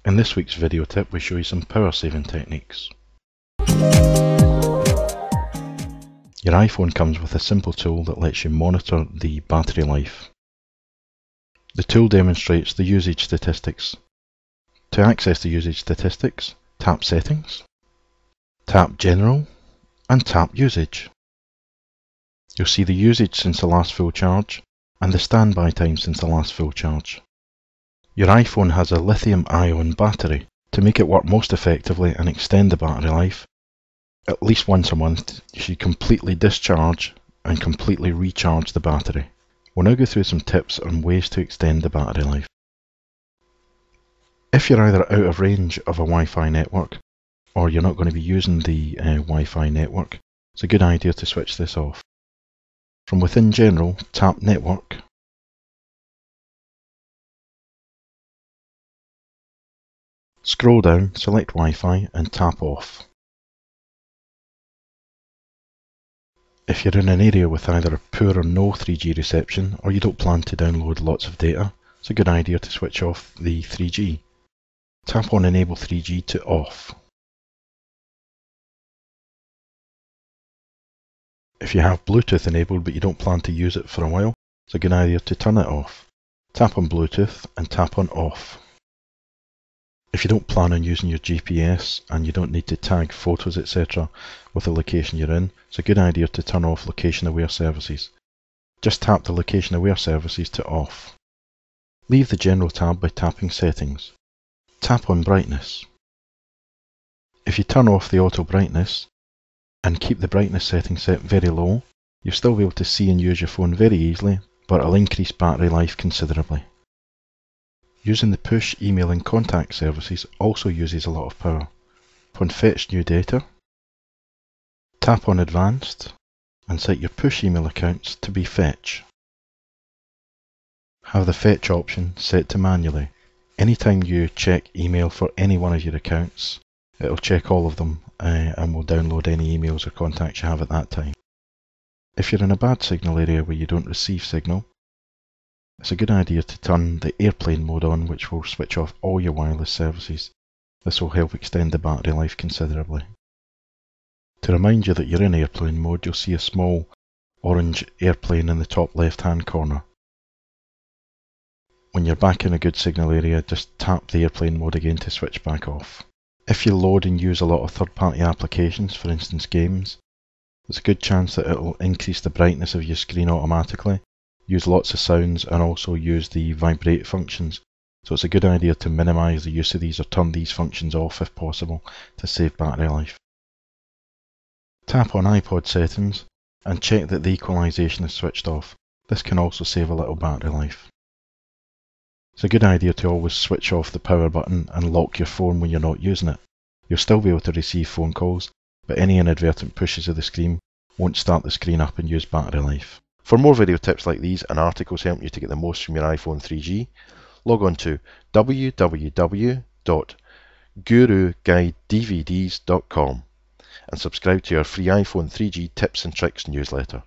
In this week's video tip we show you some power saving techniques. Your iPhone comes with a simple tool that lets you monitor the battery life. The tool demonstrates the usage statistics. To access the usage statistics, tap Settings, tap General and tap Usage. You'll see the usage since the last full charge and the standby time since the last full charge. Your iPhone has a lithium-ion battery. To make it work most effectively and extend the battery life, at least once a month you should completely discharge and completely recharge the battery. We'll now go through some tips on ways to extend the battery life. If you're either out of range of a Wi-Fi network or you're not going to be using the Wi-Fi network, it's a good idea to switch this off. From within General, tap Network, scroll down, select Wi-Fi and tap Off. If you're in an area with either a poor or no 3G reception, or you don't plan to download lots of data, it's a good idea to switch off the 3G. Tap on Enable 3G to Off. If you have Bluetooth enabled but you don't plan to use it for a while, it's a good idea to turn it off. Tap on Bluetooth and tap on Off. If you don't plan on using your GPS and you don't need to tag photos etc. with the location you're in, it's a good idea to turn off location aware services. Just tap the location aware services to off. Leave the General tab by tapping Settings. Tap on Brightness. If you turn off the auto brightness and keep the brightness setting set very low, you'll still be able to see and use your phone very easily, but it'll increase battery life considerably. Using the push, email and contact services also uses a lot of power. Upon Fetch New Data, tap on Advanced and set your push email accounts to be Fetch. Have the Fetch option set to Manually. Anytime you check email for any one of your accounts, it'll check all of them and will download any emails or contacts you have at that time. If you're in a bad signal area where you don't receive signal, it's a good idea to turn the airplane mode on, which will switch off all your wireless services. This will help extend the battery life considerably. To remind you that you're in airplane mode, you'll see a small orange airplane in the top left hand corner. When you're back in a good signal area, just tap the airplane mode again to switch back off. If you load and use a lot of third-party applications, for instance games, there's a good chance that it will increase the brightness of your screen automatically, use lots of sounds and also use the vibrate functions. So it's a good idea to minimize the use of these or turn these functions off if possible to save battery life. Tap on iPod settings and check that the equalization is switched off. This can also save a little battery life. It's a good idea to always switch off the power button and lock your phone when you're not using it. You'll still be able to receive phone calls, but any inadvertent pushes of the screen won't start the screen up and use battery life. For more video tips like these and articles helping you to get the most from your iPhone 3G, log on to www.guruguidedvds.com and subscribe to our free iPhone 3G tips and tricks newsletter.